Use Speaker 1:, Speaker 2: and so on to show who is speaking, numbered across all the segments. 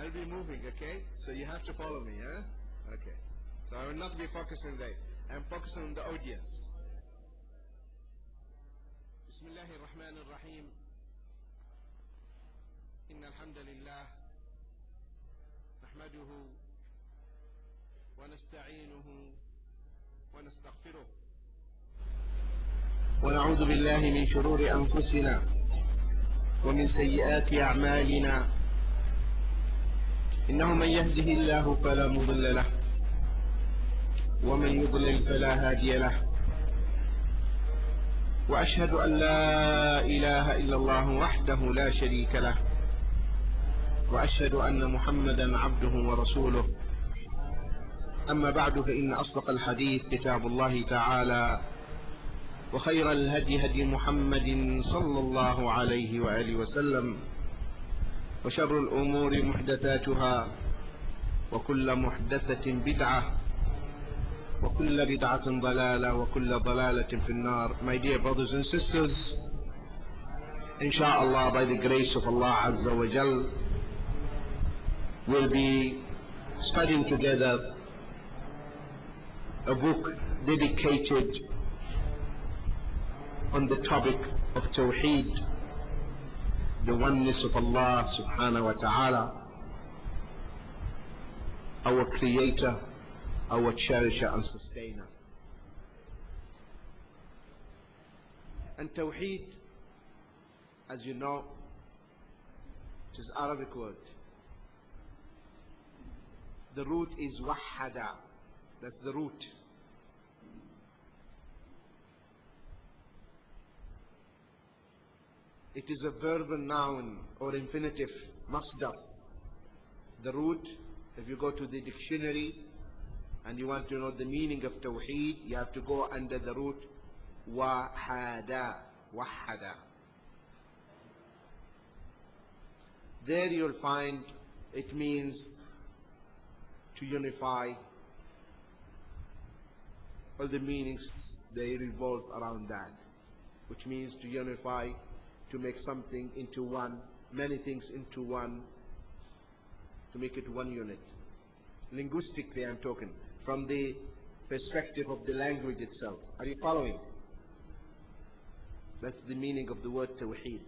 Speaker 1: I'll be moving, okay? So you have to follow me, huh? Okay. So I will not be focusing there. I'm focusing on the audience. بسم الله الرحمن الرحيم إن الحمد لله نحمده ونستعينه ونستغفره ونعوذ بالله من شرور أنفسنا ومن سيئات أعمالنا إنه من يهده الله فلا مضل له ومن يضلل فلا هادي له وأشهد أن لا إله إلا الله وحده لا شريك له وأشهد أن محمدا عبده ورسوله أما بعد فإن أصدق الحديث كتاب الله تعالى وخير الهدي هدي محمد صلى الله عليه وآله وسلم وشر الأمور محدثاتها وكل محدثة بدعة وكل بدعة ضلالة وكل ضلالة في النار. My dear brothers and sisters, inshallah, by the grace of Allah Azza wa Jal, we'll be studying together a book dedicated on the topic of Tawheed, the oneness of Allah subhanahu wa ta'ala, our creator, our cherisher and sustainer. And Tawheed, as you know, it is an Arabic word. The root is wahada. That's the root. It is a verbal noun or infinitive, masdar. The root, if you go to the dictionary and you want to know the meaning of Tawheed, you have to go under the root wahada, wahada. There you'll find it means to unify. All the meanings, they revolve around that, which means to unify, to make something into one, many things into one, to make it one unit. Linguistically I'm talking, from the perspective of the language itself. Are you following? That's the meaning of the word Tawheed.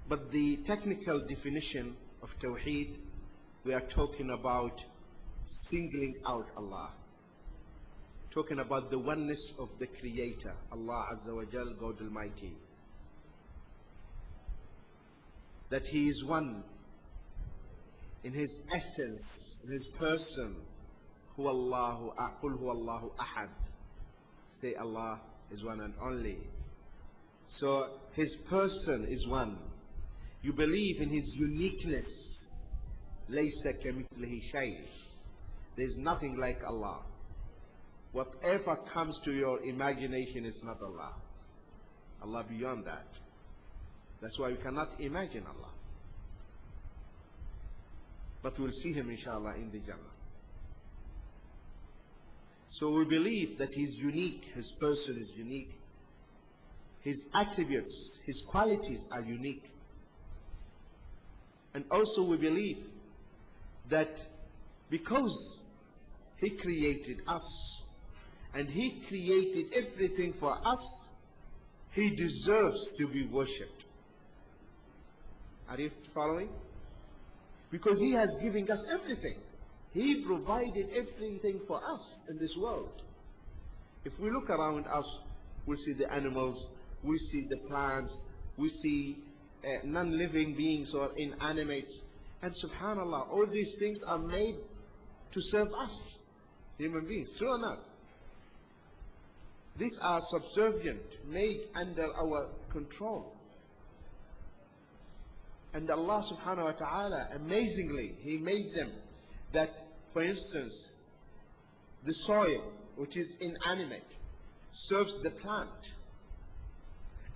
Speaker 1: But the technical definition of Tawheed, we are talking about singling out Allah, talking about the oneness of the Creator, Allah Azza wa Jal, God Almighty, that He is one in His essence, in His person. Qul huwallahu ahad. Say Allah is one and only. So His person is one. You believe in His uniqueness. Laysa kamithlihi shay. There's nothing like Allah. Whatever comes to your imagination is not Allah. Allah beyond that. That's why we cannot imagine Allah. But we'll see Him inshallah in the Jannah. So we believe that He's unique, His person is unique, His attributes, His qualities are unique. And also we believe that because He created us and He created everything for us, He deserves to be worshipped. Are you following? Because He has given us everything. He provided everything for us in this world. If we look around us, we'll see the animals, we see the plants, we see non-living beings or inanimate. And subhanallah, all these things are made to serve us, human beings. True or not? These are subservient, made under our control. And Allah subhanahu wa ta'ala, amazingly, He made them that, for instance, the soil, which is inanimate, serves the plant.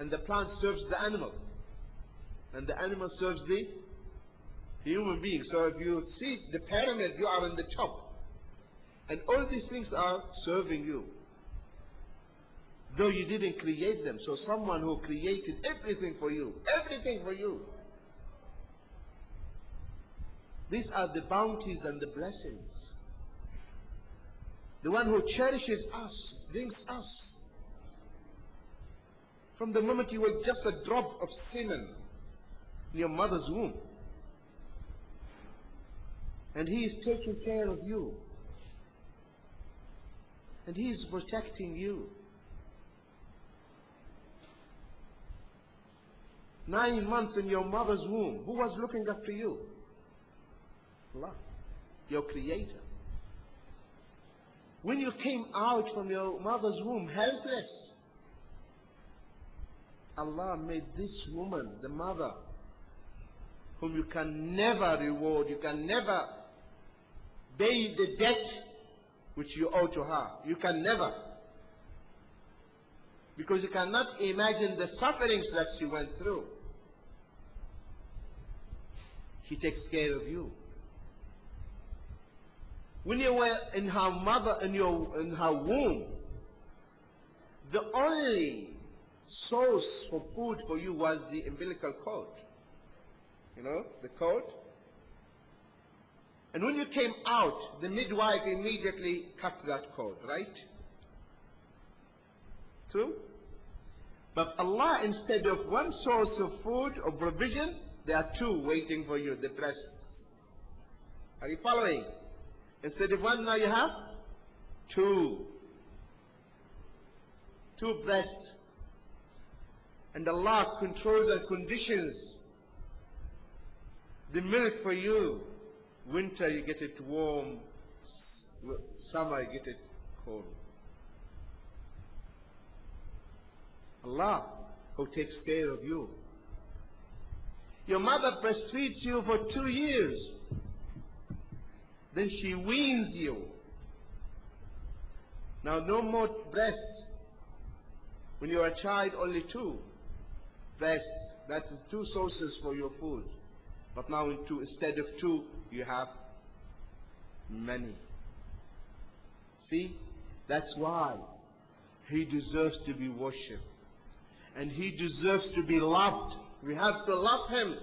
Speaker 1: And the plant serves the animal. And the animal serves the human being. So if you see the pyramid, you are on the top. And all these things are serving you, though you didn't create them. So someone who created everything for you, These are the bounties and the blessings. The one who cherishes us, brings us. From the moment you were just a drop of semen in your mother's womb. And He is taking care of you. And He is protecting you. 9 months in your mother's womb. Who was looking after you? Allah, your Creator. When you came out from your mother's womb helpless, Allah made this woman, the mother, whom you can never reward, you can never pay the debt which you owe to her. You can never. Because you cannot imagine the sufferings that she went through. She takes care of you. When you were in her mother, in her womb, the only source for food for you was the umbilical cord. You know, the cord. And when you came out, the midwife immediately cut that cord, right? True? But Allah, instead of one source of food or provision, there are two waiting for you, the breasts. Are you following? Instead of one, now you have two. Two breasts. And Allah controls and conditions the milk for you. Winter you get it warm, summer you get it cold. Allah who takes care of you. Your mother breastfeeds you for 2 years. Then she weans you. Now no more breasts. When you are a child, only 2 breasts. That is 2 sources for your food. But now instead of 2, you have many. See, that's why He deserves to be worshipped. And He deserves to be loved. We have to love Him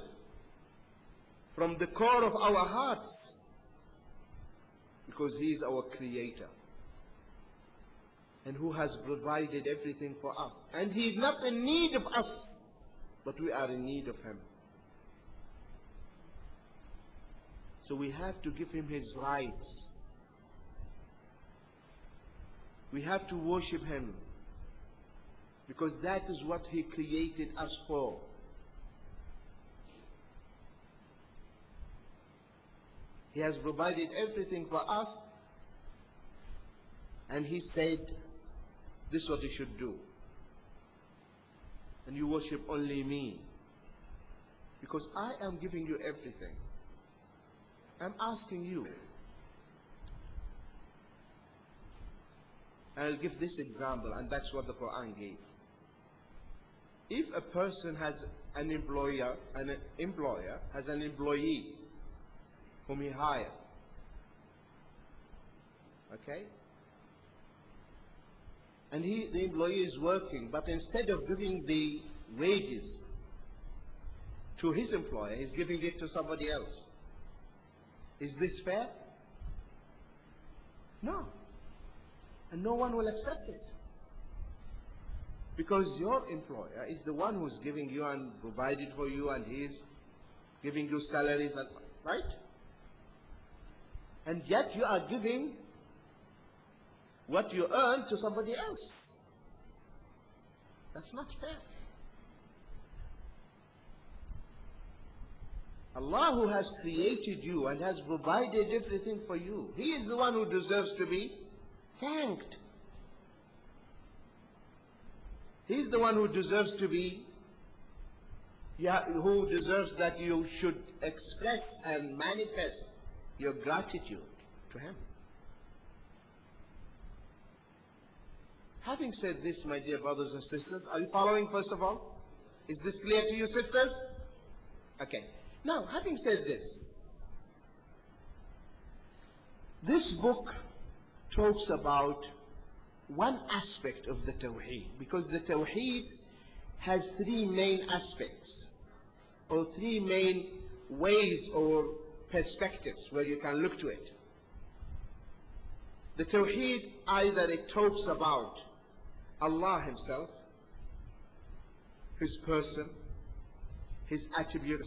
Speaker 1: from the core of our hearts. Because He is our Creator. And who has provided everything for us. And He is not in need of us, but we are in need of Him. So we have to give Him His rights. We have to worship Him. Because that is what He created us for. He has provided everything for us. And He said, this is what you should do. And you worship only me. Because I am giving you everything. I'm asking you. I'll give this example, and that's what the Quran gave. If a person has an employer has an employee whom he hired, okay? And the employee is working, but instead of giving the wages to his employer, he's giving it to somebody else. Is this fair? No. And no one will accept it. Because your employer is the one who's giving you and provided for you, and he's giving you salaries, and right? And yet you are giving what you earn to somebody else. That's not fair. Allah who has created you and has provided everything for you, He is the one who deserves to be thanked. He's the one who deserves to be, who deserves that you should express and manifest your gratitude to Him. Having said this, my dear brothers and sisters, are you following first of all? Is this clear to you, sisters? Okay. Now, having said this, this book talks about one aspect of the Tawheed, because the Tawheed has 3 main aspects, or 3 main ways or perspectives where you can look to it. The Tawheed, either it talks about Allah Himself, His person, His attributes,